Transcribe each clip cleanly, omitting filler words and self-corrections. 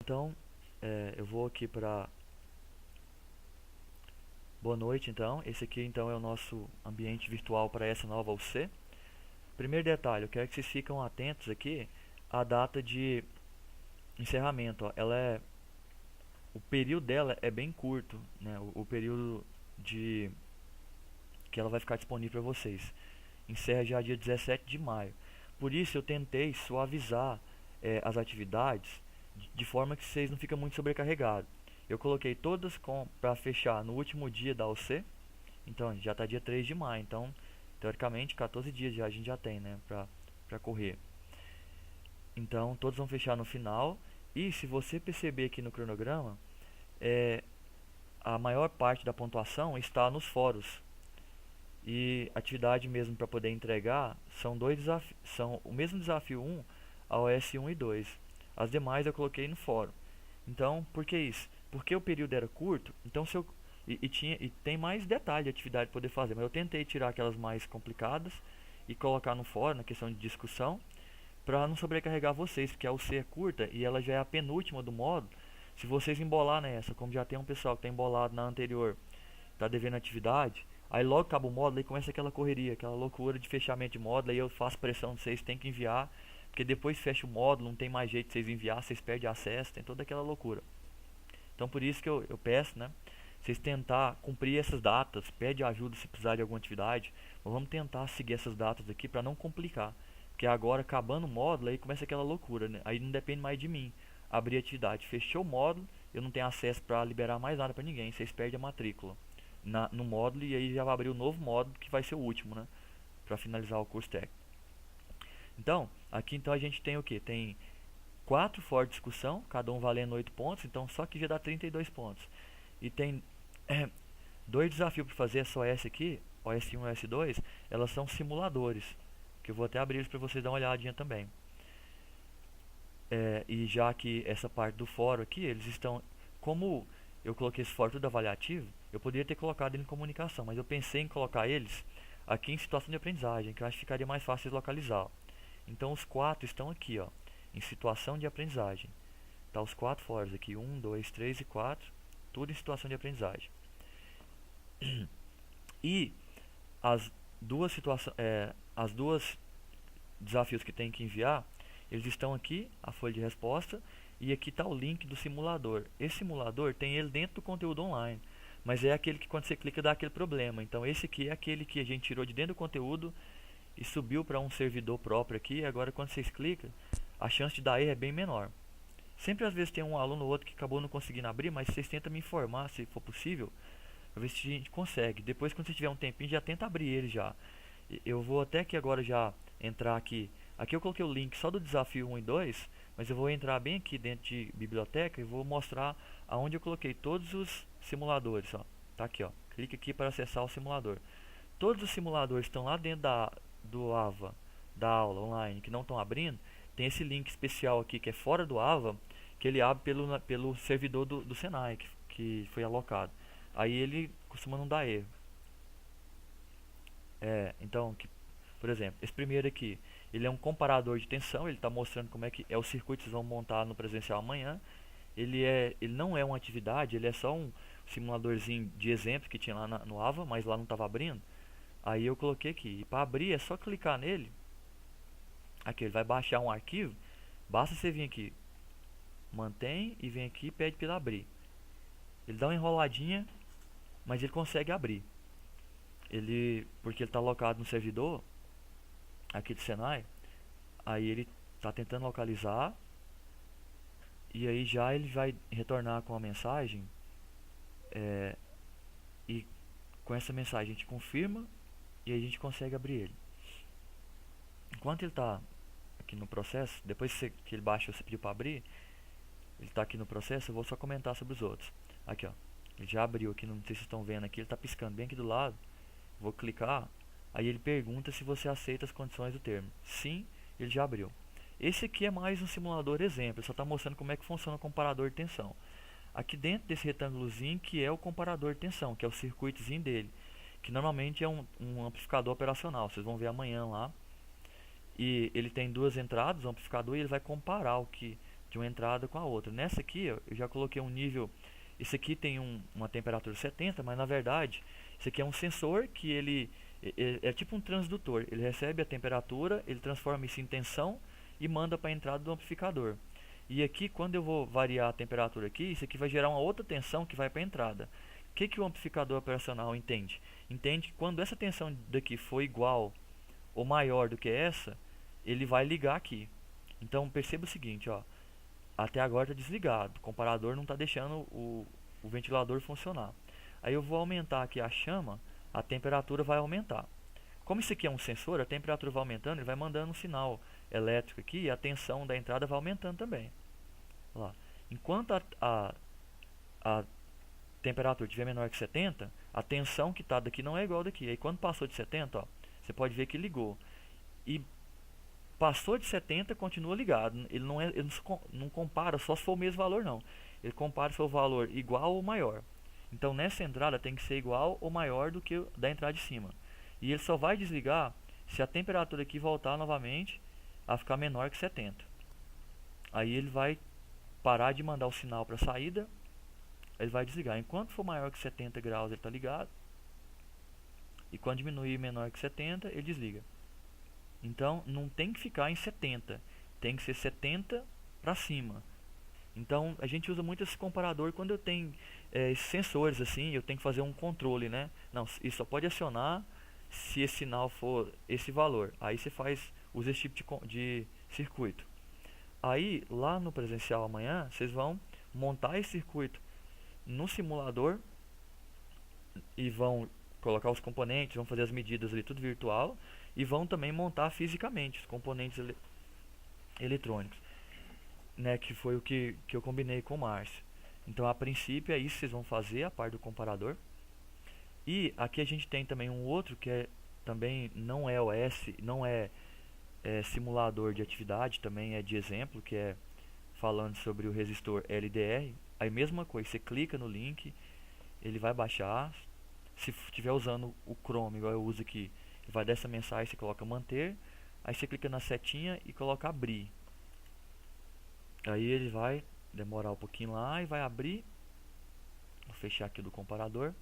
Então, eu vou aqui para boa noite. Então, esse aqui então é o nosso ambiente virtual para essa nova UC. Primeiro detalhe, eu quero que vocês fiquem atentos aqui à data de encerramento. Ó. O período dela é bem curto, né? O período de que ela vai ficar disponível para vocês. Encerra já dia 17 de maio. Por isso eu tentei suavizar as atividades de forma que vocês não fiquem muito sobrecarregados. Eu coloquei todas para fechar no último dia da OC. Então já está dia 3 de maio. Então, teoricamente, 14 dias já a gente já tem, né, para correr. Então, todos vão fechar no final. E se você perceber aqui no cronograma, a maior parte da pontuação está nos fóruns. E atividade mesmo para poder entregar são são o mesmo desafio 1 a OS 1 e 2. As demais eu coloquei no fórum. Então, por que isso? Porque o período era curto, então se eu e tem mais detalhe de atividade para poder fazer, mas eu tentei tirar aquelas mais complicadas e colocar no fórum, na questão de discussão, para não sobrecarregar vocês, porque a UC é curta e ela já é a penúltima do módulo. Se vocês embolar nessa, como já tem um pessoal que está embolado na anterior, está devendo atividade, aí logo acaba o módulo e começa aquela correria, aquela loucura de fechamento de módulo, aí eu faço pressão de vocês, tem que enviar, porque depois fecha o módulo, não tem mais jeito de vocês enviar, vocês perdem acesso, tem toda aquela loucura. Então por isso que eu peço, né, vocês tentar cumprir essas datas, pede ajuda se precisar de alguma atividade, mas vamos tentar seguir essas datas aqui para não complicar, porque agora acabando o módulo aí começa aquela loucura, né? Aí não depende mais de mim abrir a atividade, fechou o módulo, eu não tenho acesso para liberar mais nada para ninguém, vocês perdem a matrícula no módulo e aí já vai abrir o novo módulo que vai ser o último, né, para finalizar o curso técnico. Então, aqui então a gente tem o que? Tem 4 fora de discussão, cada um valendo 8 pontos, então só que já dá 32 pontos. E tem dois desafios para fazer, essa OS aqui, OS1 e OS2, elas são simuladores, que eu vou até abrir eles para vocês dar uma olhadinha também. E já que essa parte do fórum aqui, eles estão, como eu coloquei esse fórum tudo avaliativo, eu poderia ter colocado ele em comunicação, mas eu pensei em colocar eles aqui em situação de aprendizagem, que eu acho que ficaria mais fácil de localizar. Ó. Então os 4 estão aqui, ó, em situação de aprendizagem. Tá os 4 fóruns aqui, 1, 2, 3 e 4, tudo em situação de aprendizagem. E as duas desafios que tem que enviar, eles estão aqui, a folha de resposta, e aqui está o link do simulador. Esse simulador tem ele dentro do conteúdo online, mas é aquele que quando você clica dá aquele problema. Então esse aqui é aquele que a gente tirou de dentro do conteúdo e subiu para um servidor próprio aqui. Agora quando vocês clicam, a chance de dar erro é bem menor. Sempre às vezes tem um aluno ou outro que acabou não conseguindo abrir, mas vocês tentam me informar se for possível, para ver se a gente consegue. Depois quando você tiver um tempinho, já tenta abrir ele já. Eu vou até aqui agora já entrar aqui. Aqui eu coloquei o link só do desafio 1 e 2, mas eu vou entrar bem aqui dentro de biblioteca e vou mostrar aonde eu coloquei todos os simuladores. Ó. Tá aqui, ó. Clique aqui para acessar o simulador. Todos os simuladores estão lá dentro do AVA, da aula online, que não estão abrindo. Tem esse link especial aqui que é fora do AVA, que ele abre pelo servidor do Senai, que foi alocado. Aí ele costuma não dar erro. Então, por exemplo, esse primeiro aqui, ele é um comparador de tensão, ele está mostrando como é que é o circuito que vocês vão montar no presencial amanhã. Ele não é uma atividade, ele é só um simuladorzinho de exemplo que tinha lá no AVA, mas lá não estava abrindo. Aí eu coloquei aqui, e para abrir é só clicar nele. Aqui ele vai baixar um arquivo, basta você vir aqui, mantém e vem aqui e pede para ele abrir. Ele dá uma enroladinha, mas ele consegue abrir. Porque ele está alocado no servidor aqui do Senai, aí ele está tentando localizar e aí já ele vai retornar com a mensagem e com essa mensagem a gente confirma e aí a gente consegue abrir ele. Enquanto ele está aqui no processo, depois que ele baixa, você pediu para abrir, ele está aqui no processo, eu vou só comentar sobre os outros. Aqui, ó, ele já abriu aqui, não sei se vocês estão vendo aqui, ele está piscando bem aqui do lado. Vou clicar, aí ele pergunta se você aceita as condições do termo. Sim, ele já abriu. Esse aqui é mais um simulador exemplo, só está mostrando como é que funciona o comparador de tensão. Aqui dentro desse retângulozinho que é o comparador de tensão, que é o circuitozinho dele, que normalmente é um amplificador operacional, vocês vão ver amanhã lá. E ele tem duas entradas, o amplificador, e ele vai comparar o que de uma entrada com a outra. Nessa aqui, ó, eu já coloquei um nível. Esse aqui tem uma temperatura 70, mas na verdade, isso aqui é um sensor que ele é tipo um transdutor. Ele recebe a temperatura, ele transforma isso em tensão e manda para a entrada do amplificador. E aqui, quando eu vou variar a temperatura aqui, isso aqui vai gerar uma outra tensão que vai para a entrada. O que o amplificador operacional entende? Entende que quando essa tensão daqui for igual ou maior do que essa, ele vai ligar aqui. Então perceba o seguinte, ó, até agora está desligado, o comparador não está deixando o ventilador funcionar. Aí eu vou aumentar aqui a chama, a temperatura vai aumentar. Como isso aqui é um sensor, a temperatura vai aumentando, ele vai mandando um sinal elétrico aqui e a tensão da entrada vai aumentando também. Olha lá. Enquanto a temperatura estiver menor que 70, a tensão que está daqui não é igual daqui. Aí quando passou de 70, ó, você pode ver que ligou. E passou de 70, continua ligado. Ele não compara só se for o mesmo valor, não. Ele compara se for o valor igual ou maior. Então nessa entrada tem que ser igual ou maior do que da entrada de cima. E ele só vai desligar se a temperatura aqui voltar novamente a ficar menor que 70. Aí ele vai parar de mandar o sinal para a saída, ele vai desligar. Enquanto for maior que 70 graus, ele está ligado. E quando diminuir menor que 70, ele desliga. Então não tem que ficar em 70, tem que ser 70 para cima. Então a gente usa muito esse comparador quando eu tenho esses sensores assim, eu tenho que fazer um controle, né? Não, isso só pode acionar se esse sinal for esse valor. Aí você usa esse tipo de circuito. Aí lá no presencial amanhã, vocês vão montar esse circuito no simulador e vão colocar os componentes, vão fazer as medidas ali, tudo virtual, e vão também montar fisicamente os componentes eletrônicos, né, que foi o que eu combinei com o Márcio. Então a princípio é isso que vocês vão fazer, a parte do comparador. E aqui a gente tem também um outro que também não é OS, não é simulador de atividade, também é de exemplo, que é falando sobre o resistor LDR. Aí mesma coisa, você clica no link, ele vai baixar. Se estiver usando o Chrome, igual eu uso aqui, ele vai dar essa mensagem, você coloca manter, aí você clica na setinha e coloca abrir. Aí ele vai demorar um pouquinho lá e vai abrir. Vou fechar aqui do comparador.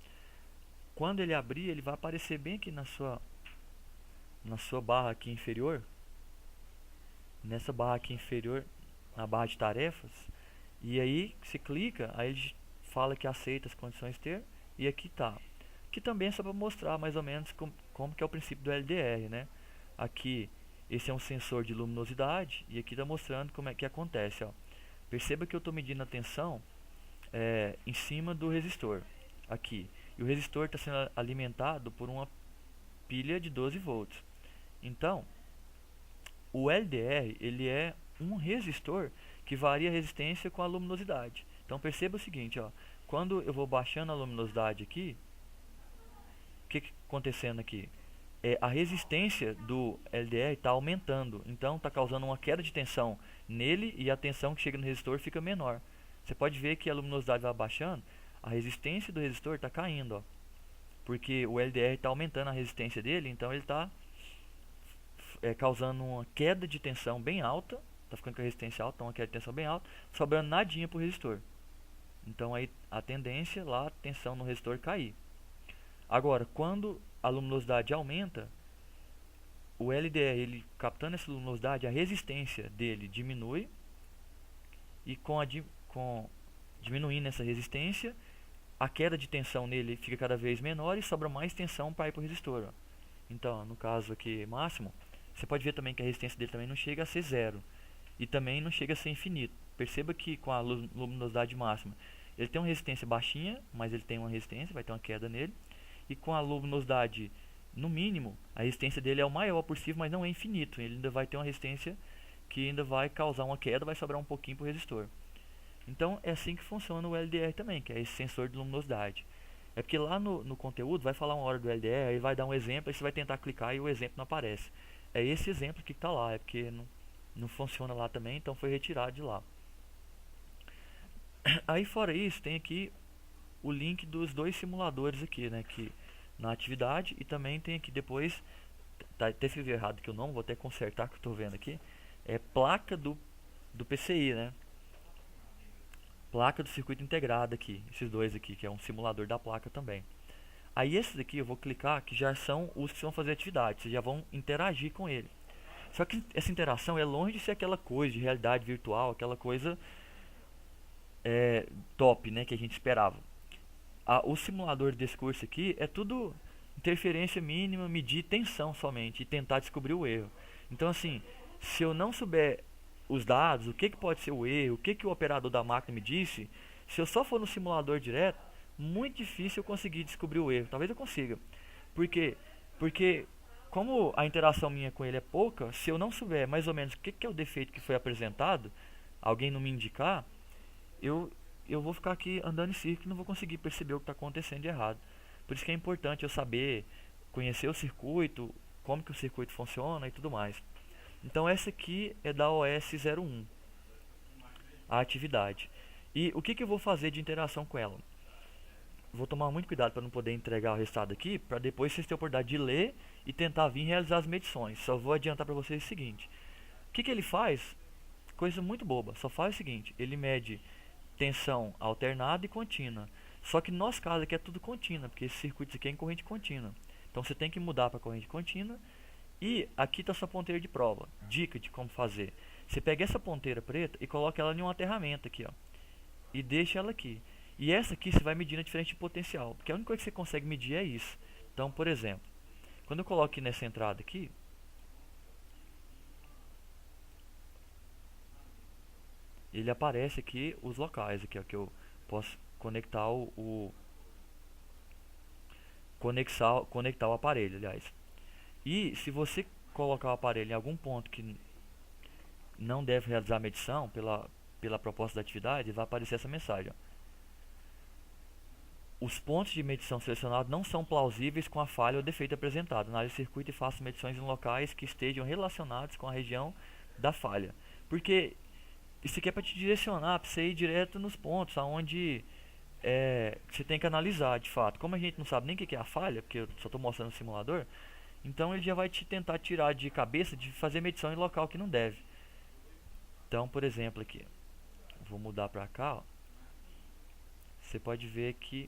Quando ele abrir, ele vai aparecer bem aqui na sua barra aqui inferior. Nessa barra aqui inferior, na barra de tarefas. E aí você clica, aí ele fala que aceita as condições ter, e aqui tá. Que também é só para mostrar mais ou menos como que é o princípio do LDR, né? Aqui esse é um sensor de luminosidade e aqui está mostrando como é que acontece, ó. Perceba que eu estou medindo a tensão em cima do resistor aqui, e o resistor está sendo alimentado por uma pilha de 12 volts. Então o LDR ele é um resistor que varia a resistência com a luminosidade. Então perceba o seguinte, ó, quando eu vou baixando a luminosidade aqui, o que está acontecendo aqui? A resistência do LDR está aumentando, então está causando uma queda de tensão nele e a tensão que chega no resistor fica menor. Você pode ver que a luminosidade vai baixando, a resistência do resistor está caindo, ó, porque o LDR está aumentando a resistência dele, então ele está causando uma queda de tensão bem alta, está ficando com a resistência alta, então uma queda de tensão bem alta, sobrando nadinha para o resistor. Então aí a tendência lá, a tensão no resistor cair. Agora, quando a luminosidade aumenta, o LDR, ele captando essa luminosidade, a resistência dele diminui, e diminuindo essa resistência, a queda de tensão nele fica cada vez menor e sobra mais tensão para ir para o resistor, ó. Então, no caso aqui máximo, você pode ver também que a resistência dele também não chega a ser zero e também não chega a ser infinito. Perceba que com a luminosidade máxima ele tem uma resistência baixinha, mas ele tem uma resistência, vai ter uma queda nele. E com a luminosidade no mínimo, a resistência dele é o maior possível, mas não é infinito. Ele ainda vai ter uma resistência que ainda vai causar uma queda, vai sobrar um pouquinho para o resistor. Então é assim que funciona o LDR também, que é esse sensor de luminosidade. É porque lá no conteúdo vai falar uma hora do LDR, aí vai dar um exemplo, aí você vai tentar clicar e o exemplo não aparece. É esse exemplo que está lá, é porque não funciona lá também, então foi retirado de lá. Aí fora isso, tem aqui o link dos dois simuladores aqui, né, que na atividade, e também tem aqui depois, até escrevi errado que o nome, vou até consertar que eu estou vendo aqui, é placa do PCI, né. placa do circuito integrado aqui, esses dois aqui, que é um simulador da placa também. Aí esses aqui eu vou clicar, que já são os que vão fazer atividade, vocês já vão interagir com ele. Só que essa interação é longe de ser aquela coisa de realidade virtual, aquela coisa top, né, que a gente esperava. O simulador desse curso aqui é tudo interferência mínima, medir tensão somente e tentar descobrir o erro. Então assim, se eu não souber os dados, o que pode ser o erro, o que o operador da máquina me disse, se eu só for no simulador direto, muito difícil eu conseguir descobrir o erro. Talvez eu consiga. Por quê? Porque como a interação minha com ele é pouca, se eu não souber mais ou menos o que é o defeito que foi apresentado, alguém não me indicar, eu vou ficar aqui andando em círculo e não vou conseguir perceber o que está acontecendo de errado. Por isso que é importante eu saber, conhecer o circuito, como que o circuito funciona e tudo mais. Então essa aqui é da OS 01, a atividade. E o que eu vou fazer de interação com ela? Vou tomar muito cuidado para não poder entregar o resultado aqui, para depois vocês terem a oportunidade de ler e tentar vir realizar as medições. Só vou adiantar para vocês o seguinte. O que ele faz? Coisa muito boba. Só faz o seguinte, ele mede tensão alternada e contínua. Só que no nosso caso aqui é tudo contínua, porque esse circuito aqui é em corrente contínua. Então você tem que mudar para corrente contínua. E aqui está sua ponteira de prova. Dica de como fazer. Você pega essa ponteira preta e coloca ela em um aterramento aqui, ó. E deixa ela aqui. E essa aqui você vai medir na diferença de potencial, porque a única coisa que você consegue medir é isso. Então, por exemplo, quando eu coloco aqui nessa entrada aqui, ele aparece aqui os locais aqui, ó, que eu posso conectar conectar o aparelho, aliás. E se você colocar o aparelho em algum ponto que não deve realizar a medição pela proposta da atividade, vai aparecer essa mensagem, ó. Os pontos de medição selecionados não são plausíveis com a falha ou defeito apresentado. Analise o circuito e faça medições em locais que estejam relacionados com a região da falha. Porque isso aqui é para te direcionar, para você ir direto nos pontos aonde você tem que analisar de fato. Como a gente não sabe nem o que é a falha, porque eu só estou mostrando o simulador, então ele já vai te tentar tirar de cabeça de fazer medição em local que não deve. Então, por exemplo, aqui, vou mudar para cá, ó. Você pode ver que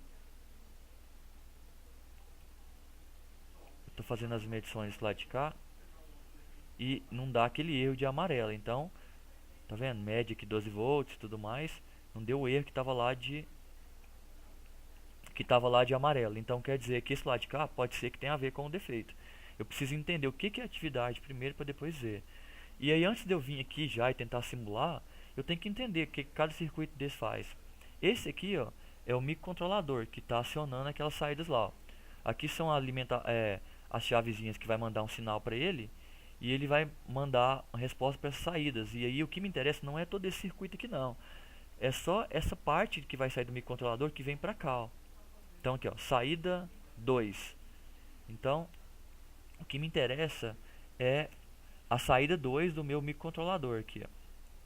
estou fazendo as medições lá de cá e não dá aquele erro de amarelo. Então, tá vendo? Média aqui 12 volts e tudo mais, não deu o erro que estava lá de amarelo. Então quer dizer que esse lado de cá pode ser que tenha a ver com o defeito. Eu preciso entender o que é atividade primeiro para depois ver. E aí antes de eu vir aqui já e tentar simular, eu tenho que entender o que cada circuito desse faz. Esse aqui, ó, é o microcontrolador que está acionando aquelas saídas lá, ó. Aqui são as chavezinhas que vai mandar um sinal para ele e ele vai mandar a resposta para essas saídas. E aí o que me interessa não é todo esse circuito aqui não, é só essa parte que vai sair do microcontrolador que vem para cá, ó. Então aqui, ó, saída 2. Então o que me interessa é a saída 2 do meu microcontrolador aqui, ó.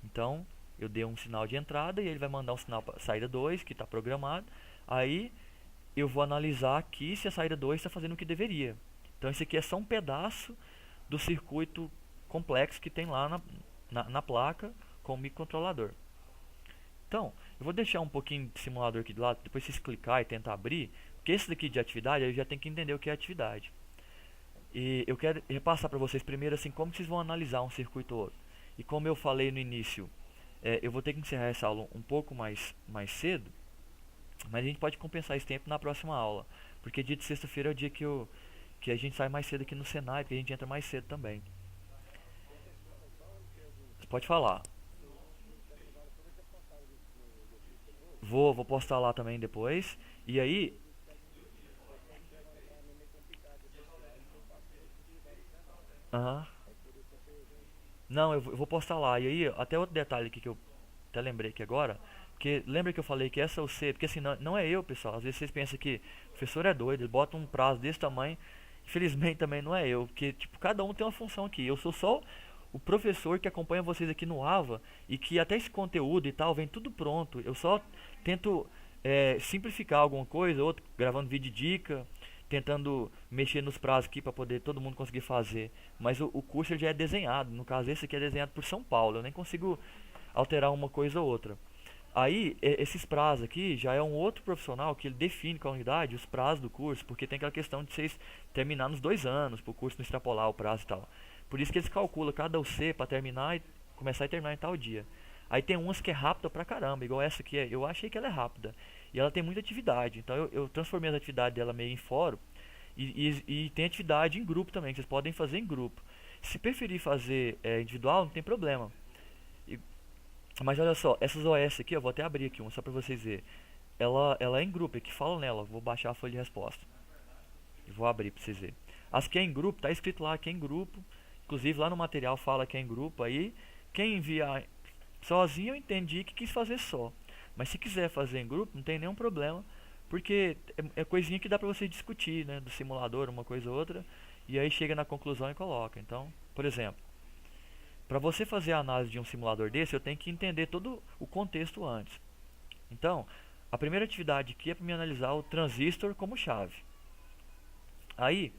Então eu dei um sinal de entrada e ele vai mandar um sinal para saída 2 que está programado. Aí eu vou analisar aqui se a saída 2 está fazendo o que deveria. Então esse aqui é só um pedaço do circuito complexo que tem lá na placa com o microcontrolador. Então, eu vou deixar um pouquinho de simulador aqui do lado, depois vocês clicar e tentar abrir, porque esse daqui de atividade, eu já tenho que entender o que é atividade. E eu quero repassar para vocês primeiro assim como vocês vão analisar um circuito ou outro. E como eu falei no início, eu vou ter que encerrar essa aula um pouco mais cedo, mas a gente pode compensar esse tempo na próxima aula, porque dia de sexta-feira é o dia que a gente sai mais cedo aqui no Senai, porque a gente entra mais cedo também. Você pode falar. Vou postar lá também depois. E aí... Aham. Não, eu vou postar lá. E aí, até outro detalhe aqui que eu até lembrei aqui agora. Porque lembra que eu falei que essa é o C? Porque assim, não é eu, pessoal. Às vezes vocês pensam que o professor é doido, ele bota um prazo desse tamanho. Infelizmente também não é eu. Porque, tipo, cada um tem uma função aqui. Eu sou só o professor que acompanha vocês aqui no AVA. E que até esse conteúdo e tal, vem tudo pronto. Eu só tento simplificar alguma coisa, outro gravando vídeo dica, tentando mexer nos prazos aqui para poder todo mundo conseguir fazer. Mas o curso ele já é desenhado. No caso, esse aqui é desenhado por São Paulo. Eu nem consigo alterar uma coisa ou outra. Aí, esses prazos aqui já é um outro profissional que ele define com a unidade os prazos do curso, porque tem aquela questão de vocês terminar nos 2 anos, para o curso não extrapolar o prazo e tal. Por isso que eles calculam cada UC para terminar e começar e terminar em tal dia. Aí tem umas que é rápida pra caramba, igual essa aqui, eu achei que ela é rápida. E ela tem muita atividade, então eu transformei as atividades dela meio em fórum. E tem atividade em grupo também, que vocês podem fazer em grupo. Se preferir fazer individual, não tem problema. E- mas olha só, essas OS aqui, eu vou até abrir aqui uma só pra vocês verem. Ela é em grupo, é que fala nela. Vou baixar a folha de resposta. E vou abrir pra vocês verem. As que é em grupo, tá escrito lá que é em grupo. Inclusive lá no material fala que é em grupo. Aí quem enviar sozinho eu entendi que quis fazer só. Mas se quiser fazer em grupo, não tem nenhum problema. Porque é coisinha que dá pra você discutir, né? Do simulador, uma coisa ou outra. E aí chega na conclusão e coloca. Então, por exemplo, para você fazer a análise de um simulador desse, eu tenho que entender todo o contexto antes. Então, a primeira atividade aqui é para me analisar o transistor como chave. Aí,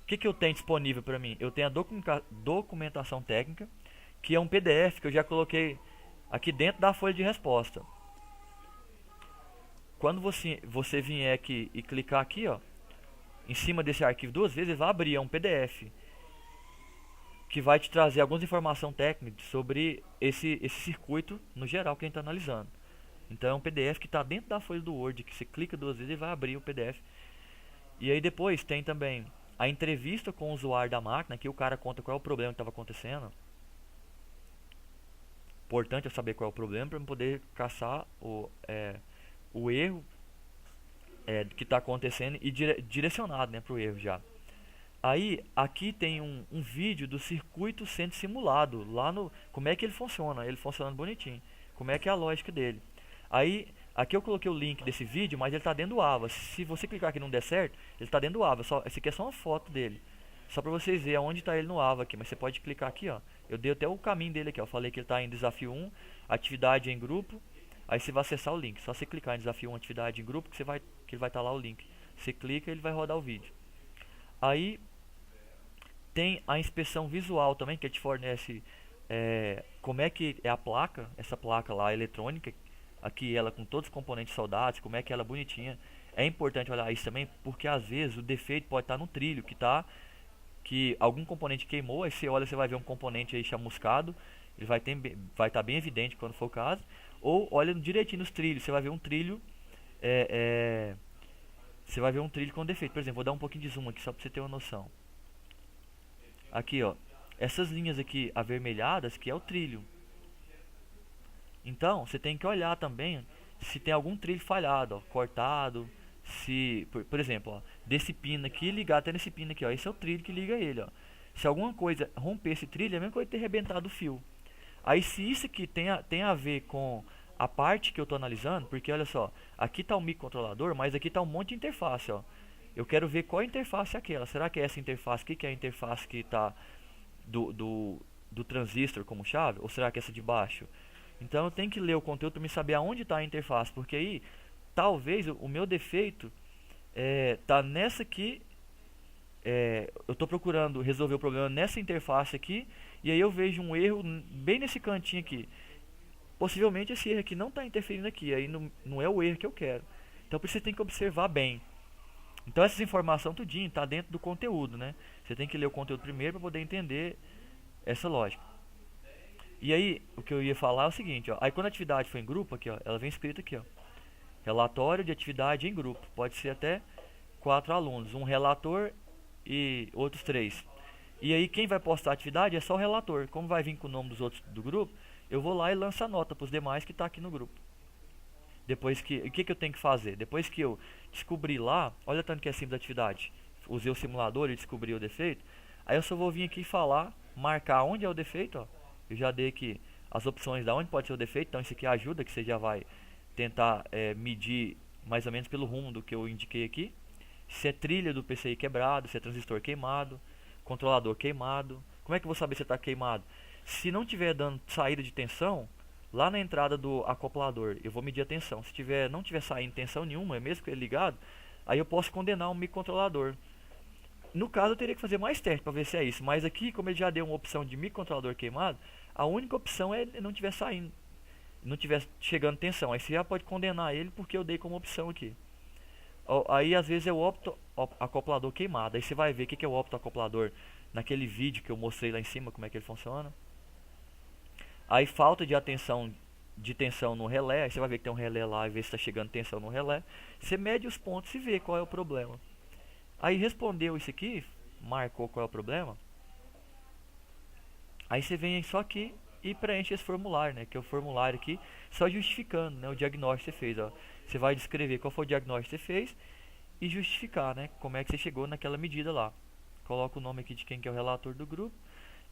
o que eu tenho disponível para mim? Eu tenho a documentação técnica, que é um PDF que eu já coloquei aqui dentro da folha de resposta. Quando você vier aqui e clicar aqui, ó, em cima desse arquivo 2 vezes, ele vai abrir um PDF que vai te trazer algumas informações técnicas sobre esse circuito no geral que a gente está analisando. Então é um PDF que está dentro da folha do Word, que você clica 2 vezes e vai abrir o PDF. E aí depois tem também a entrevista com o usuário da máquina, que o cara conta qual é o problema que estava acontecendo. Importante é saber qual é o problema para poder caçar o erro que está acontecendo e direcionado, né, para o erro já. Aí, aqui tem um vídeo do circuito sendo simulado, lá no, como é que ele funcionando bonitinho, como é que é a lógica dele. Aí, aqui eu coloquei o link desse vídeo, mas ele está dentro do AVA. Se você clicar aqui e não der certo, ele está dentro do AVA. Esse aqui é só uma foto dele, só para vocês verem onde está ele no AVA aqui. Mas você pode clicar aqui, ó. Eu dei até o caminho dele aqui, ó. Eu falei que ele está em desafio 1, atividade em grupo. Aí você vai acessar o link. Só você clicar em desafio 1, atividade em grupo, que ele vai estar lá o link. Você clica e ele vai rodar o vídeo. Aí tem a inspeção visual também, que te fornece como é que é a placa, essa placa lá eletrônica, aqui ela com todos os componentes soldados, como é que ela é bonitinha. É importante olhar isso também, porque às vezes o defeito pode estar no trilho, que algum componente queimou, aí você olha, você vai ver um componente aí chamuscado, ele vai estar bem evidente quando for o caso. Ou olha direitinho nos trilhos, você vai ver um trilho você vai ver um trilho com defeito. Por exemplo, vou dar um pouquinho de zoom aqui só para você ter uma noção. Aqui, ó, essas linhas aqui avermelhadas que é o trilho. Então, você tem que olhar também se tem algum trilho falhado, ó, cortado, se, por exemplo, ó, desse pino aqui ligar até nesse pino aqui, ó, esse é o trilho que liga ele, ó. Se alguma coisa romper esse trilho, é a mesma coisa que ter arrebentado o fio. Aí se isso aqui tem a ver com a parte que eu estou analisando, porque olha só, aqui está o microcontrolador, mas aqui está um monte de interface, ó. Eu quero ver qual interface é aquela. Será que é essa interface aqui que é a interface que está do transistor como chave? Ou será que é essa de baixo? Então eu tenho que ler o conteúdo para me saber aonde está a interface, porque aí talvez o meu defeito tá nessa aqui. Eu estou procurando resolver o problema nessa interface aqui, e aí eu vejo um erro bem nesse cantinho aqui. Possivelmente esse erro aqui não está interferindo aqui, aí não é o erro que eu quero. Então você tem que observar bem. Então essas informações tudinho está dentro do conteúdo, né? Você tem que ler o conteúdo primeiro para poder entender essa lógica. E aí, o que eu ia falar é o seguinte, ó. Aí quando a atividade for em grupo, aqui, ó, ela vem escrita aqui, ó. Relatório de atividade em grupo. Pode ser até 4 alunos, um relator e outros 3. E aí quem vai postar a atividade é só o relator. Como vai vir com o nome dos outros do grupo, eu vou lá e lanço a nota para os demais que está aqui no grupo. Depois que, o que eu tenho que fazer? Depois que eu descobrir lá, olha tanto que é simples a atividade. Usei o simulador e descobri o defeito. Aí eu só vou vir aqui falar, marcar onde é o defeito, ó. Eu já dei aqui as opções da onde pode ser o defeito, então isso aqui ajuda, que você já vai tentar medir mais ou menos pelo rumo do que eu indiquei aqui. Se é trilha do PCI quebrado, se é transistor queimado, controlador queimado. Como é que eu vou saber se está queimado? Se não tiver dando saída de tensão, lá na entrada do acoplador, eu vou medir a tensão. Se não tiver saindo tensão nenhuma, mesmo que ele ligado, aí eu posso condenar um microcontrolador. No caso, eu teria que fazer mais teste para ver se é isso. Mas aqui, como ele já deu uma opção de microcontrolador queimado, a única opção é não tiver saindo não tiver chegando tensão, aí você já pode condenar ele porque eu dei como opção aqui. Aí às vezes é o opto-acoplador queimado. Aí você vai ver o que é o opto-acoplador naquele vídeo que eu mostrei lá em cima, como é que ele funciona. Aí falta de tensão no relé, aí você vai ver que tem um relé lá e vê se está chegando tensão no relé. Você mede os pontos e vê qual é o problema. Aí respondeu isso aqui, marcou qual é o problema. Aí você vem só aqui e preenche esse formulário, né? Que é o formulário aqui, só justificando, né, o diagnóstico que você fez, ó. Você vai descrever qual foi o diagnóstico que você fez e justificar, né, como é que você chegou naquela medida lá. Coloca o nome aqui de quem que é o relator do grupo.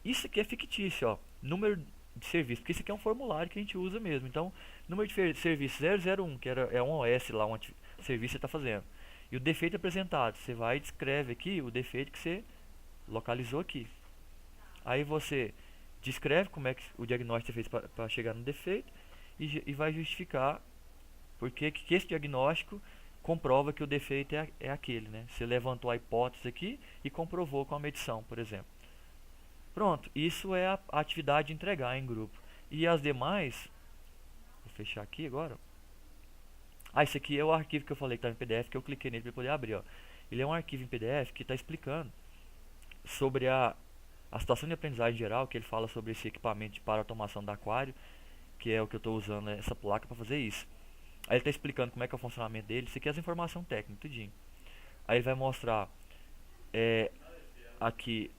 Isso aqui é fictício, ó. Número de serviço, porque isso aqui é um formulário que a gente usa mesmo. Então, número de serviço 001, que é um OS lá, um serviço que você está fazendo. E o defeito apresentado, você vai e descreve aqui o defeito que você localizou aqui. Aí você descreve como é que o diagnóstico você fez para chegar no defeito e vai justificar porque que esse diagnóstico comprova que o defeito é aquele, né? Você levantou a hipótese aqui e comprovou com a medição, por exemplo. Pronto, isso é a atividade de entregar em grupo. E as demais, vou fechar aqui agora. Esse aqui é o arquivo que eu falei que estava em PDF, que eu cliquei nele para poder abrir. Ó. Ele é um arquivo em PDF que está explicando sobre a situação de aprendizagem geral, que ele fala sobre esse equipamento para automação do aquário, que é o que eu estou usando, essa placa para fazer isso. Aí ele está explicando como é que é o funcionamento dele, isso aqui é as informações técnicas, tudinho. Aí ele vai mostrar aqui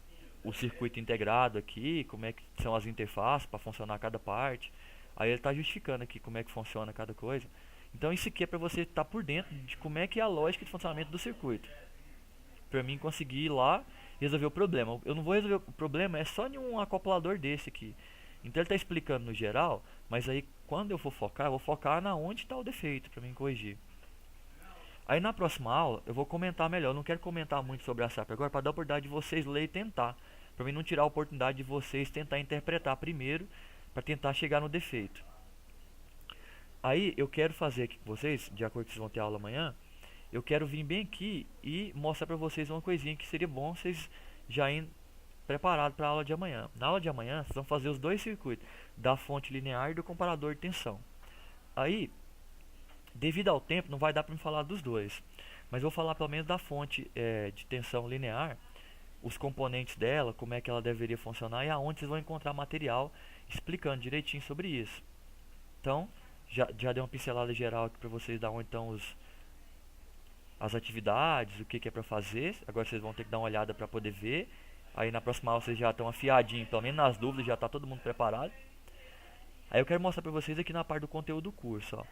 o circuito integrado aqui, como é que são as interfaces para funcionar cada parte. Aí ele está justificando aqui como é que funciona cada coisa. Então isso aqui é para você estar por dentro de como é que é a lógica de funcionamento do circuito. Para mim conseguir ir lá e resolver o problema. Eu não vou resolver o problema, é só em um acoplador desse aqui. Então ele está explicando no geral, mas aí quando eu for focar, eu vou focar na onde está o defeito para mim corrigir. Aí na próxima aula eu vou comentar melhor. Eu não quero comentar muito sobre a SAP agora para dar a oportunidade de vocês lerem e tentar. Para mim não tirar a oportunidade de vocês tentar interpretar primeiro para tentar chegar no defeito. Aí eu quero fazer aqui com vocês, de acordo com que vocês vão ter aula amanhã, eu quero vir bem aqui e mostrar para vocês uma coisinha que seria bom vocês já irem preparados para a aula de amanhã. Na aula de amanhã vocês vão fazer os dois circuitos, da fonte linear e do comparador de tensão. Aí, devido ao tempo, não vai dar para me falar dos dois, mas vou falar pelo menos da fonte de tensão linear, os componentes dela, como é que ela deveria funcionar e aonde vocês vão encontrar material explicando direitinho sobre isso. Então, já dei uma pincelada geral aqui para vocês da onde estão as atividades, o que é para fazer. Agora vocês vão ter que dar uma olhada para poder ver. Aí na próxima aula vocês já estão afiadinhos, pelo menos nas dúvidas já está todo mundo preparado. Aí eu quero mostrar para vocês aqui na parte do conteúdo do curso. Ó.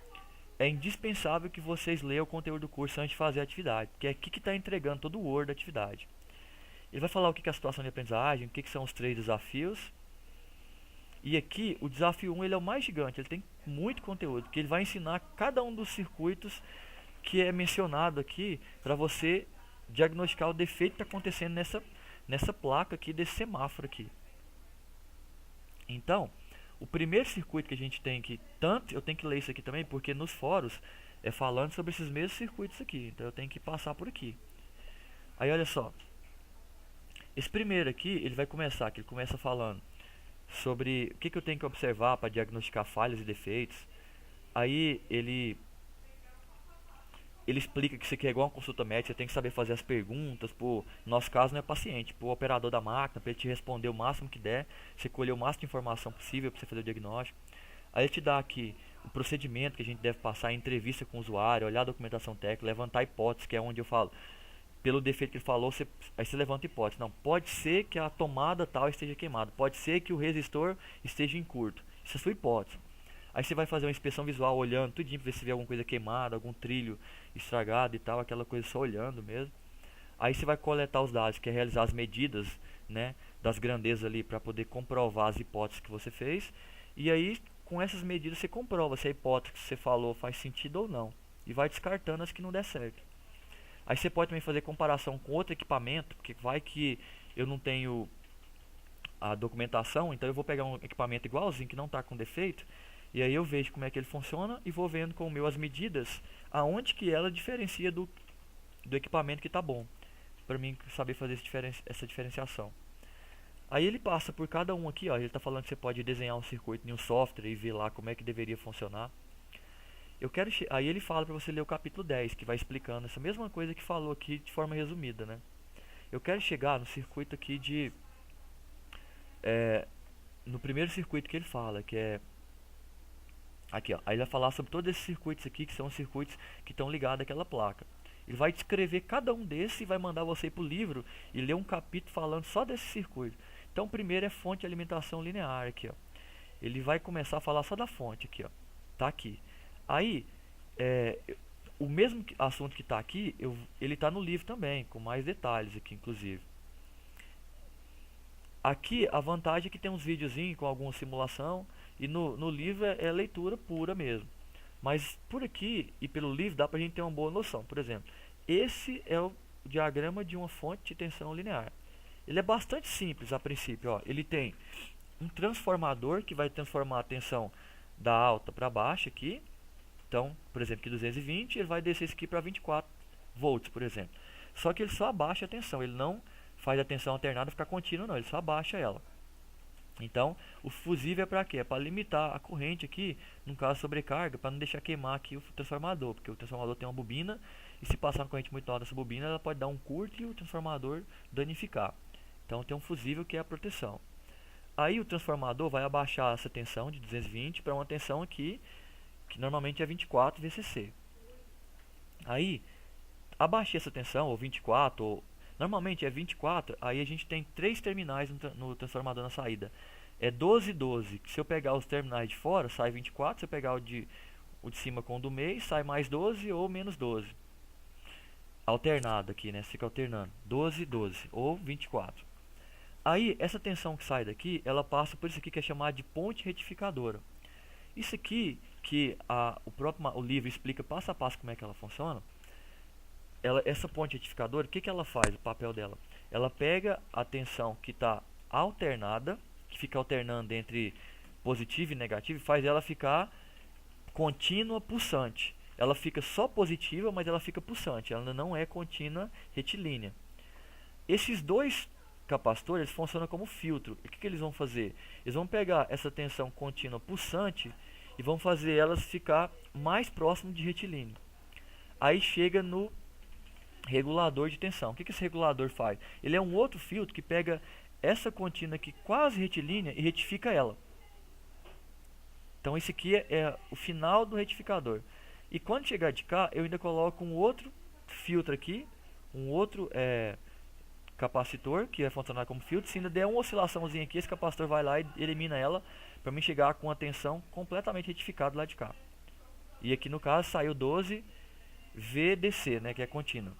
É indispensável que vocês leiam o conteúdo do curso antes de fazer a atividade, porque é aqui que está entregando todo o Word da atividade. Ele vai falar o que é a situação de aprendizagem, o que são os 3 desafios. E aqui, o desafio 1 ele é o mais gigante, ele tem muito conteúdo, que ele vai ensinar cada um dos circuitos que é mencionado aqui, para você diagnosticar o defeito que está acontecendo nessa placa aqui, desse semáforo aqui. Então, o primeiro circuito que a gente tem que, eu tenho que ler isso aqui também, porque nos fóruns é falando sobre esses mesmos circuitos aqui, então eu tenho que passar por aqui. Aí olha só, esse primeiro aqui, ele vai começar, que ele começa falando sobre o que eu tenho que observar para diagnosticar falhas e defeitos. Aí ele explica que isso aqui é igual uma consulta médica, você tem que saber fazer as perguntas, no nosso caso não é paciente, o operador da máquina, para ele te responder o máximo que der, você colher o máximo de informação possível para você fazer o diagnóstico. Aí ele te dá aqui o procedimento que a gente deve passar em entrevista com o usuário, olhar a documentação técnica, levantar a hipótese, que é onde eu falo, pelo defeito que ele falou, aí você levanta a hipótese. Não, pode ser que a tomada tal esteja queimada, pode ser que o resistor esteja em curto. Isso é a sua hipótese. Aí você vai fazer uma inspeção visual olhando tudinho para ver se vê alguma coisa queimada, algum trilho estragado e tal, aquela coisa só olhando mesmo. Aí você vai coletar os dados, que é realizar as medidas, né, das grandezas ali para poder comprovar as hipóteses que você fez. E aí com essas medidas você comprova se a hipótese que você falou faz sentido ou não. E vai descartando as que não der certo. Aí você pode também fazer comparação com outro equipamento, porque vai que eu não tenho a documentação, então eu vou pegar um equipamento igualzinho que não está com defeito, e aí eu vejo como é que ele funciona e vou vendo com o meu as medidas, aonde que ela diferencia do equipamento que está bom, para mim saber fazer essa diferenciação. Aí ele passa por cada um aqui, ó. Ele está falando que você pode desenhar um circuito em um software e ver lá como é que deveria funcionar. Aí ele fala para você ler o capítulo 10, que vai explicando essa mesma coisa que falou aqui de forma resumida, né? Eu quero chegar no circuito aqui no primeiro circuito que ele fala, que é aqui, ó. Aí ele vai falar sobre todos esses circuitos aqui, que são os circuitos que estão ligados àquela placa. Ele vai descrever cada um desses e vai mandar você ir para o livro e ler um capítulo falando só desse circuito. Então, o primeiro é fonte de alimentação linear aqui, ó. Ele vai começar a falar só da fonte aqui, ó. Tá aqui. Aí, o mesmo assunto que está aqui, ele está no livro também, com mais detalhes aqui, inclusive. Aqui, a vantagem é que tem uns videozinhos com alguma simulação, e no livro é leitura pura mesmo. Mas por aqui e pelo livro dá pra gente ter uma boa noção. Por exemplo, esse é o diagrama de uma fonte de tensão linear. Ele é bastante simples a princípio, ó. Ele tem um transformador que vai transformar a tensão da alta para baixa aqui. Então, por exemplo, aqui 220, ele vai descer isso aqui para 24 volts, por exemplo. Só que ele só abaixa a tensão, ele não faz a tensão alternada ficar contínua, não, ele só abaixa ela. Então, o fusível é para quê? É para limitar a corrente aqui, no caso de sobrecarga, para não deixar queimar aqui o transformador, porque o transformador tem uma bobina e se passar uma corrente muito alta nessa bobina, ela pode dar um curto e o transformador danificar. Então, tem um fusível que é a proteção. Aí o transformador vai abaixar essa tensão de 220 para uma tensão aqui, que normalmente é 24 VCC. Aí, abaixei essa tensão, ou 24, ou normalmente é 24, aí a gente tem 3 terminais no transformador na saída. É 12 e 12, que se eu pegar os terminais de fora, sai 24, se eu pegar o de cima com o do meio, sai mais 12 ou menos 12. Alternado aqui, né? Fica alternando. 12 e 12, ou 24. Aí, essa tensão que sai daqui, ela passa por isso aqui que é chamado de ponte retificadora. Isso aqui, que o livro explica passo a passo como é que ela funciona. Essa ponte retificadora, o que ela faz, o papel dela? Ela pega a tensão que está alternada, que fica alternando entre positivo e negativo, e faz ela ficar contínua pulsante. Ela fica só positiva, mas ela fica pulsante, ela não é contínua retilínea. Esses dois capacitores funcionam como filtro. E o que eles vão fazer? Eles vão pegar essa tensão contínua pulsante e vão fazer elas ficar mais próximo de retilíneo. Aí chega no regulador de tensão. O que esse regulador faz? Ele é um outro filtro que pega essa contínua aqui quase retilínea e retifica ela. Então esse aqui é o final do retificador. E quando chegar de cá, eu ainda coloco um outro filtro aqui, um outro capacitor que vai funcionar como filtro. Se ainda der uma oscilaçãozinha aqui, esse capacitor vai lá e elimina ela para mim chegar com a tensão completamente retificada lá de cá. E aqui no caso saiu 12 VDC, né, que é contínuo.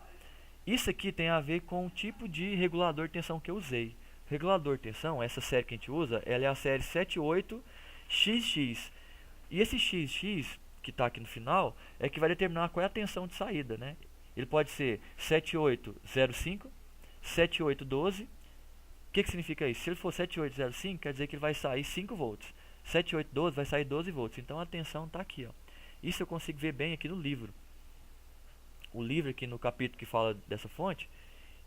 Isso aqui tem a ver com o tipo de regulador de tensão que eu usei. Regulador de tensão, essa série que a gente usa, ela é a série 78XX. E esse XX que está aqui no final é que vai determinar qual é a tensão de saída, né? Ele pode ser 7805, 7812. O que significa isso? Se ele for 7805, quer dizer que ele vai sair 5 volts. 7812 vai sair 12 volts. Então a tensão está aqui, ó. Isso eu consigo ver bem aqui no livro. O livro aqui no capítulo que fala dessa fonte,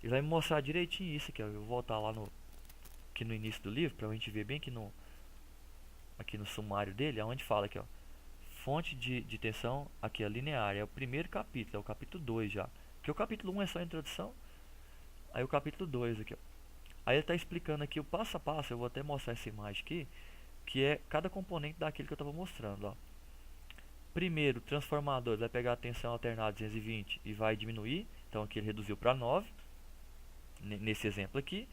ele vai me mostrar direitinho isso aqui, ó. Eu vou voltar lá aqui no início do livro para a gente ver bem aqui no sumário dele, onde fala aqui, ó, fonte de tensão aqui, a linear, é o primeiro capítulo, é o capítulo 2 já. Porque o capítulo 1 é só a introdução, aí o capítulo 2 aqui, ó. Aí ele está explicando aqui o passo a passo, eu vou até mostrar essa imagem aqui, que é cada componente daquilo que eu estava mostrando, ó. Primeiro, o transformador vai pegar a tensão alternada 220 e vai diminuir. Então aqui ele reduziu para 9, nesse exemplo aqui.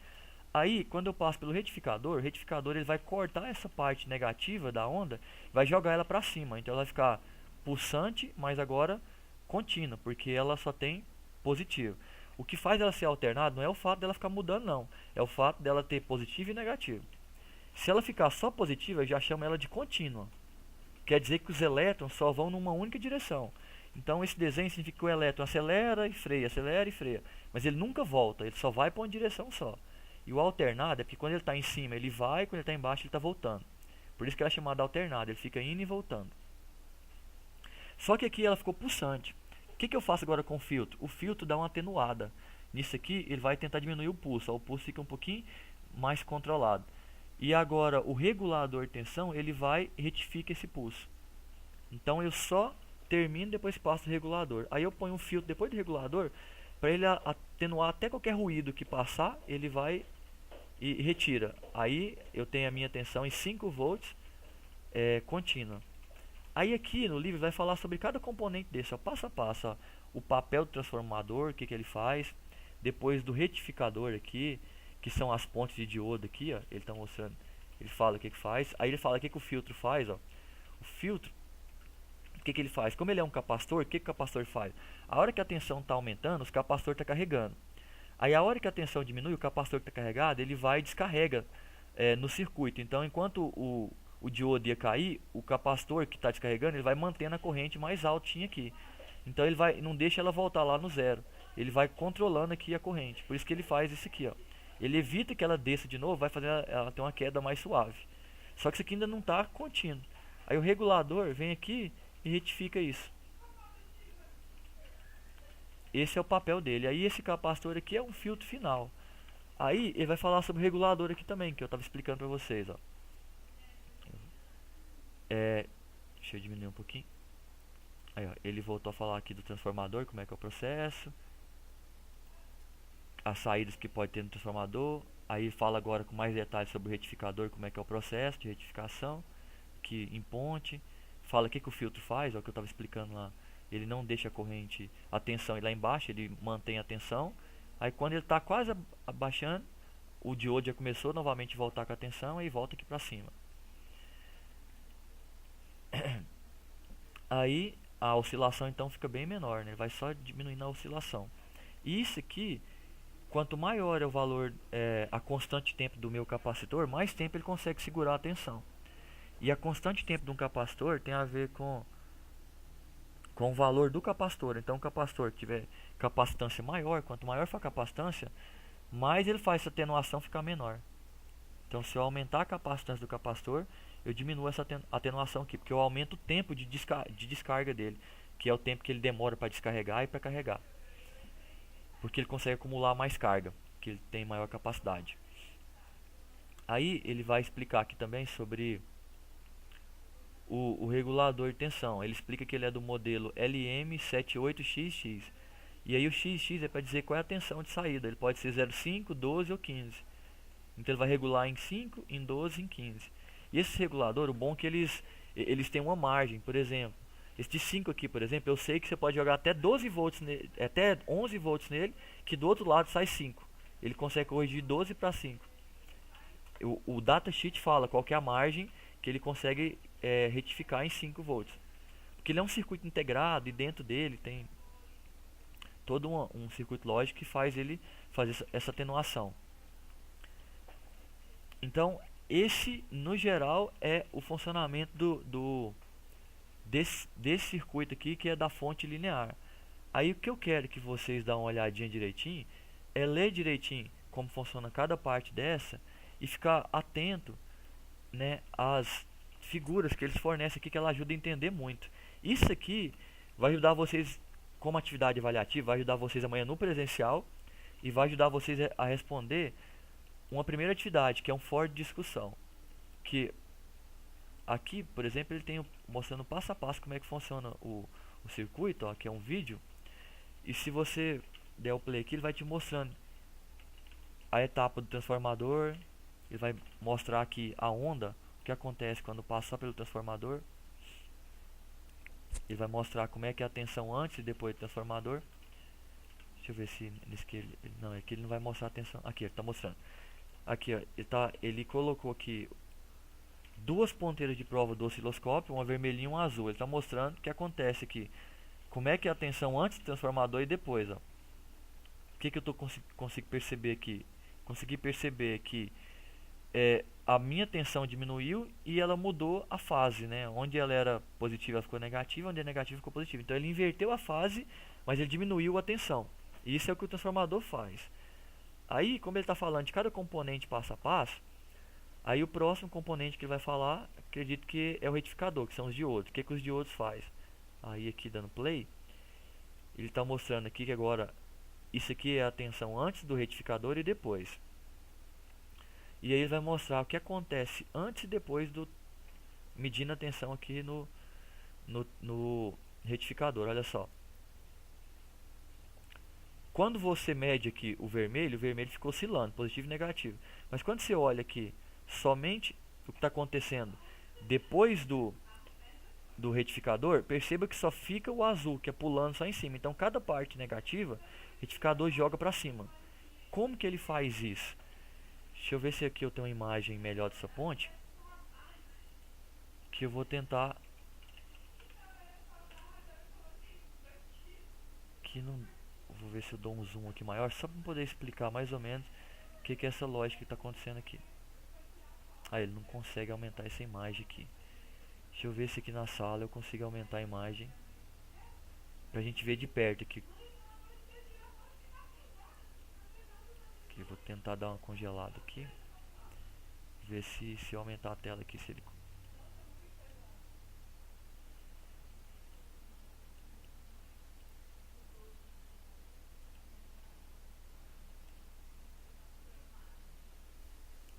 Aí, quando eu passo pelo retificador, o retificador ele vai cortar essa parte negativa da onda, vai jogar ela para cima. Então ela vai ficar pulsante, mas agora contínua, porque ela só tem positivo. O que faz ela ser alternada não é o fato dela ficar mudando, não. É o fato dela ter positivo e negativo. Se ela ficar só positiva, eu já chamo ela de contínua. Quer dizer que os elétrons só vão numa única direção. Então esse desenho significa que o elétron acelera e freia, mas ele nunca volta, ele só vai para uma direção só. E o alternado é porque quando ele está em cima ele vai, quando ele está embaixo ele está voltando. Por isso que ela é chamada alternada, ele fica indo e voltando. Só que aqui ela ficou pulsante. O que eu faço agora com o filtro? O filtro dá uma atenuada. Nisso aqui ele vai tentar diminuir o pulso. O pulso fica um pouquinho mais controlado. E agora o regulador de tensão, ele vai e retifica esse pulso. Então eu só termino, depois passo o regulador. Aí eu ponho um filtro depois do regulador, para ele atenuar até qualquer ruído que passar, ele vai e retira. Aí eu tenho a minha tensão em 5 volts contínua. Aí aqui no livro vai falar sobre cada componente desse, ó, passo a passo, ó, o papel do transformador, o que, que ele faz, depois do retificador aqui, que são as pontes de diodo aqui, ó, ele está mostrando, ele fala o que, que faz, aí ele fala o que, que o filtro faz, ó, o filtro, o que, que ele faz, como ele é um capacitor, o que, que o capacitor faz? A hora que a tensão está aumentando, o capacitor está carregando, aí a hora que a tensão diminui, o capacitor que está carregado, ele vai e descarrega no circuito, então enquanto o diodo ia cair, o capacitor que está descarregando, ele vai mantendo a corrente mais altinha aqui. Então ele vai, não deixa ela voltar lá no zero. Ele vai controlando aqui a corrente. Por isso que ele faz isso aqui, ó. Ele evita que ela desça de novo, vai fazer ela ter uma queda mais suave. Só que isso aqui ainda não está contínuo. Aí o regulador vem aqui e retifica isso. Esse é o papel dele. Aí esse capacitor aqui é um filtro final. Aí ele vai falar sobre o regulador aqui também, que eu estava explicando para vocês, ó. Deixa eu diminuir um pouquinho. Aí, ó, ele voltou a falar aqui do transformador, como é que é o processo, as saídas que pode ter no transformador. Aí fala agora com mais detalhes sobre o retificador, como é que é o processo de retificação, que em ponte. Fala o que, que o filtro faz, é o que eu estava explicando lá. Ele não deixa a corrente, a tensão ir lá embaixo, ele mantém a tensão. Aí quando ele está quase abaixando, o diodo já começou novamente a voltar com a tensão e volta aqui para cima. Aí a oscilação então fica bem menor, né? Vai só diminuindo a oscilação. E isso aqui, quanto maior é o valor, a constante de tempo do meu capacitor, mais tempo ele consegue segurar a tensão. E a constante de tempo de um capacitor tem a ver com o valor do capacitor. Então, o capacitor que tiver capacitância maior, quanto maior for a capacitância, mais ele faz essa atenuação ficar menor. Então, se eu aumentar a capacitância do capacitor, eu diminuo essa atenuação aqui, porque eu aumento o tempo de descarga dele, que é o tempo que ele demora para descarregar e para carregar. Porque ele consegue acumular mais carga, que ele tem maior capacidade. Aí ele vai explicar aqui também sobre o regulador de tensão. Ele explica que ele é do modelo LM78XX. E aí o XX é para dizer qual é a tensão de saída. Ele pode ser 0,5, 12 ou 15. Então ele vai regular em 5, em 12 e em 15. E esse regulador, o bom é que eles têm uma margem. Por exemplo, esse de 5 aqui, por exemplo, eu sei que você pode jogar até 12 volts nele, até 11 volts nele, que do outro lado sai 5. Ele consegue corrigir 12 para 5. O datasheet fala qual que é a margem que ele consegue retificar em 5 volts. Porque ele é um circuito integrado e dentro dele tem todo um circuito lógico que faz ele fazer essa atenuação. Então, esse, no geral, é o funcionamento desse circuito aqui, que é da fonte linear. Aí o que eu quero que vocês dêem uma olhadinha direitinho é ler direitinho como funciona cada parte dessa e ficar atento, né, às figuras que eles fornecem aqui, que ela ajuda a entender muito. Isso aqui vai ajudar vocês como atividade avaliativa, vai ajudar vocês amanhã no presencial e vai ajudar vocês a responder uma primeira atividade, que é um fórum de discussão. Que aqui, por exemplo, ele tem mostrando passo a passo como é que funciona o circuito, ó, que é um vídeo. E se você der o play aqui, ele vai te mostrando a etapa do transformador. Ele vai mostrar aqui a onda, o que acontece quando passar pelo transformador. Ele vai mostrar como é que é a tensão antes e depois do transformador. Deixa eu ver se nesse aqui não, aqui ele não vai mostrar a tensão. Aqui, ele está mostrando. Aqui, ó, ele colocou aqui duas ponteiras de prova do osciloscópio, uma vermelhinha e uma azul. Ele está mostrando o que acontece aqui. Como é que é a tensão antes do transformador e depois, ó. O que eu consigo perceber aqui? Consegui perceber que a minha tensão diminuiu e ela mudou a fase, né? Onde ela era positiva, ela ficou negativa, onde é negativa, ficou positiva. Então ele inverteu a fase, mas ele diminuiu a tensão. E isso é o que o transformador faz. Aí, como ele está falando de cada componente passo a passo, aí o próximo componente que ele vai falar, acredito que é o retificador, que são os diodos. O que os diodos faz? Aí aqui dando play, ele está mostrando aqui que agora isso aqui é a tensão antes do retificador e depois. E aí ele vai mostrar o que acontece antes e depois do medindo a tensão aqui no retificador. Olha só. Quando você mede aqui o vermelho ficou oscilando, positivo e negativo. Mas quando você olha aqui somente o que está acontecendo depois do retificador, perceba que só fica o azul, que é pulando só em cima. Então cada parte negativa, o retificador joga para cima. Como que ele faz isso? Deixa eu ver se aqui eu tenho uma imagem melhor dessa ponte. Que eu vou tentar... Aqui não... Vou ver se eu dou um zoom aqui maior, só para poder explicar mais ou menos o que é essa lógica que está acontecendo aqui. Ah, ele não consegue aumentar essa imagem aqui. Deixa eu ver se aqui na sala eu consigo aumentar a imagem pra gente ver de perto aqui. Aqui, vou tentar dar uma congelada aqui. Ver se eu aumentar a tela aqui, se ele...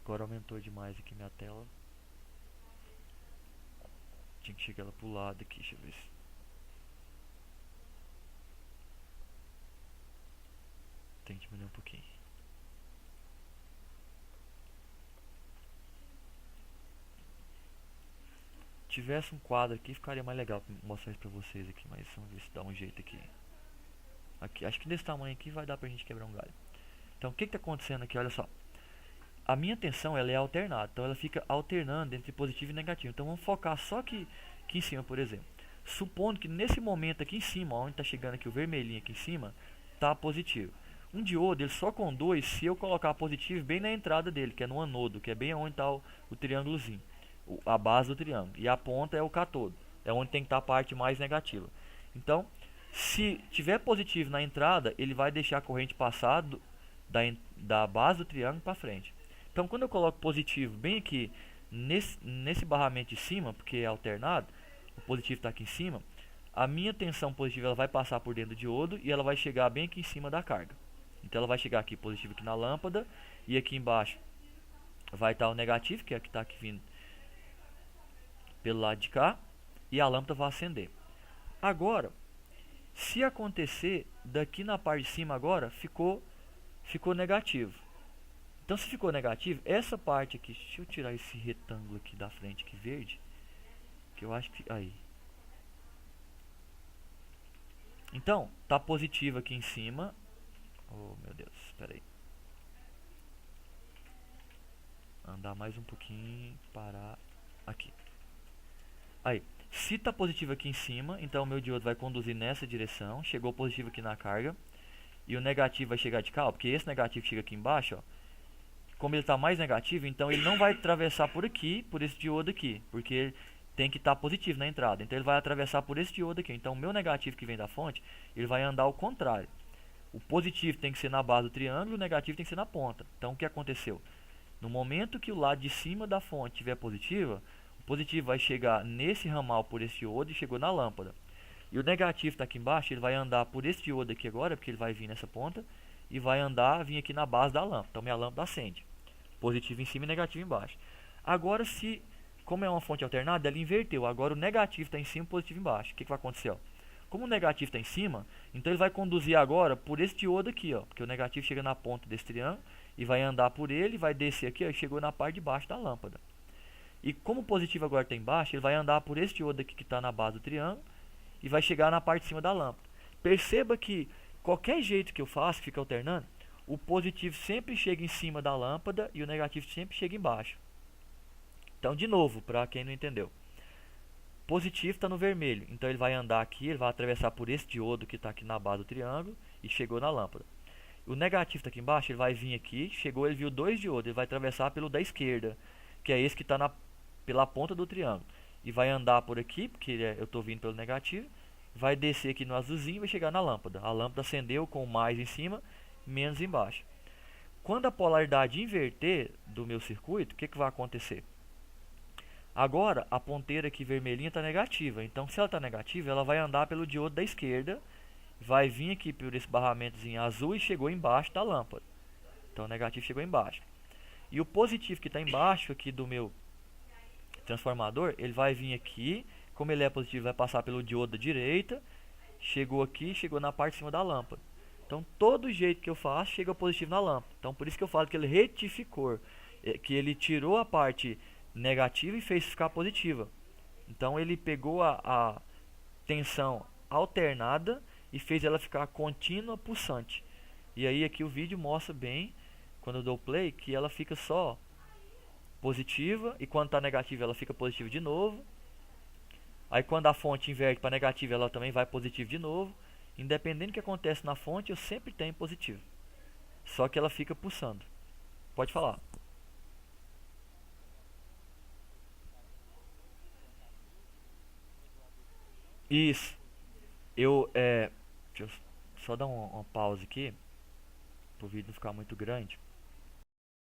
Agora aumentou demais aqui minha tela. Tinha que chegar ela pro lado aqui, deixa eu ver se... Tem que diminuir um pouquinho. Se tivesse um quadro aqui, ficaria mais legal pra mostrar isso pra vocês aqui, mas vamos ver se dá um jeito aqui. Aqui, acho que desse tamanho aqui vai dar pra gente quebrar um galho. Então, o que tá acontecendo aqui? Olha só. A minha tensão ela é alternada, então ela fica alternando entre positivo e negativo. Então vamos focar só aqui em cima, por exemplo. Supondo que nesse momento aqui em cima, onde está chegando aqui o vermelhinho aqui em cima, está positivo. Um diodo ele só conduz se eu colocar positivo bem na entrada dele, que é no anodo, que é bem onde está o triângulozinho, a base do triângulo. E a ponta é o catodo, é onde tem que estar a parte mais negativa. Então, se tiver positivo na entrada, ele vai deixar a corrente passar da base do triângulo para frente. Então, quando eu coloco positivo bem aqui nesse barramento de cima, porque é alternado, o positivo está aqui em cima, a minha tensão positiva ela vai passar por dentro do diodo e ela vai chegar bem aqui em cima da carga. Então, ela vai chegar aqui positivo aqui na lâmpada e aqui embaixo vai estar o negativo, que é o que está aqui vindo pelo lado de cá, e a lâmpada vai acender. Agora, se acontecer daqui na parte de cima agora, ficou negativo. Então se ficou negativo, essa parte aqui, deixa eu tirar esse retângulo aqui da frente aqui verde, que eu acho que aí. Então, tá positivo aqui em cima. Oh, meu Deus, espera aí. Andar mais um pouquinho, parar aqui. Aí, se tá positivo aqui em cima, então o meu diodo vai conduzir nessa direção. Chegou positivo aqui na carga. E o negativo vai chegar de cá, ó, porque esse negativo chega aqui embaixo, ó. Como ele está mais negativo, então ele não vai atravessar por aqui, por esse diodo aqui, porque ele tem que estar positivo na entrada. Então ele vai atravessar por esse diodo aqui. Então o meu negativo que vem da fonte, ele vai andar ao contrário. O positivo tem que ser na base do triângulo, o negativo tem que ser na ponta. Então o que aconteceu? No momento que o lado de cima da fonte estiver positiva, o positivo vai chegar nesse ramal por esse diodo e chegou na lâmpada. E o negativo está aqui embaixo, ele vai andar por esse diodo aqui agora, porque ele vai vir nessa ponta, e vai vir aqui na base da lâmpada. Então minha lâmpada acende. Positivo em cima e negativo embaixo. Agora, como é uma fonte alternada, ela inverteu. Agora o negativo está em cima e o positivo embaixo. O que vai acontecer? Ó? Como o negativo está em cima, então ele vai conduzir agora por esse diodo aqui, ó, porque o negativo chega na ponta desse triângulo e vai andar por ele, vai descer aqui, ó, e chegou na parte de baixo da lâmpada. E como o positivo agora está embaixo, ele vai andar por esse diodo aqui que está na base do triângulo e vai chegar na parte de cima da lâmpada. Perceba que qualquer jeito que eu faço, que fica alternando, o positivo sempre chega em cima da lâmpada e o negativo sempre chega embaixo. Então, de novo, para quem não entendeu. Positivo está no vermelho, então ele vai andar aqui, ele vai atravessar por esse diodo que está aqui na base do triângulo e chegou na lâmpada. O negativo está aqui embaixo, ele vai vir aqui, chegou, ele viu dois diodos, ele vai atravessar pelo da esquerda, que é esse que está pela ponta do triângulo. E vai andar por aqui, porque eu estou vindo pelo negativo, vai descer aqui no azulzinho e vai chegar na lâmpada. A lâmpada acendeu com mais em cima, menos embaixo. Quando a polaridade inverter do meu circuito, o que vai acontecer? Agora a ponteira aqui vermelhinha está negativa, então se ela está negativa, ela vai andar pelo diodo da esquerda, vai vir aqui por esse barramentozinho azul e chegou embaixo da lâmpada. Então o negativo chegou embaixo. E o positivo que está embaixo aqui do meu transformador, ele vai vir aqui, como ele é positivo, vai passar pelo diodo da direita, chegou aqui, chegou na parte de cima da lâmpada. Então todo jeito que eu faço chega positivo na lâmpada. Então por isso que eu falo que ele retificou, que ele tirou a parte negativa e fez ficar positiva. Então ele pegou a tensão alternada e fez ela ficar contínua pulsante. E aí aqui o vídeo mostra bem, quando eu dou play, que ela fica só positiva, e quando está negativa ela fica positiva de novo. Aí quando a fonte inverte para negativa, ela também vai positivo de novo. Independente do que acontece na fonte, eu sempre tenho positivo. Só que ela fica pulsando. Pode falar. Isso. Deixa eu só dar uma pausa aqui, para o vídeo não ficar muito grande.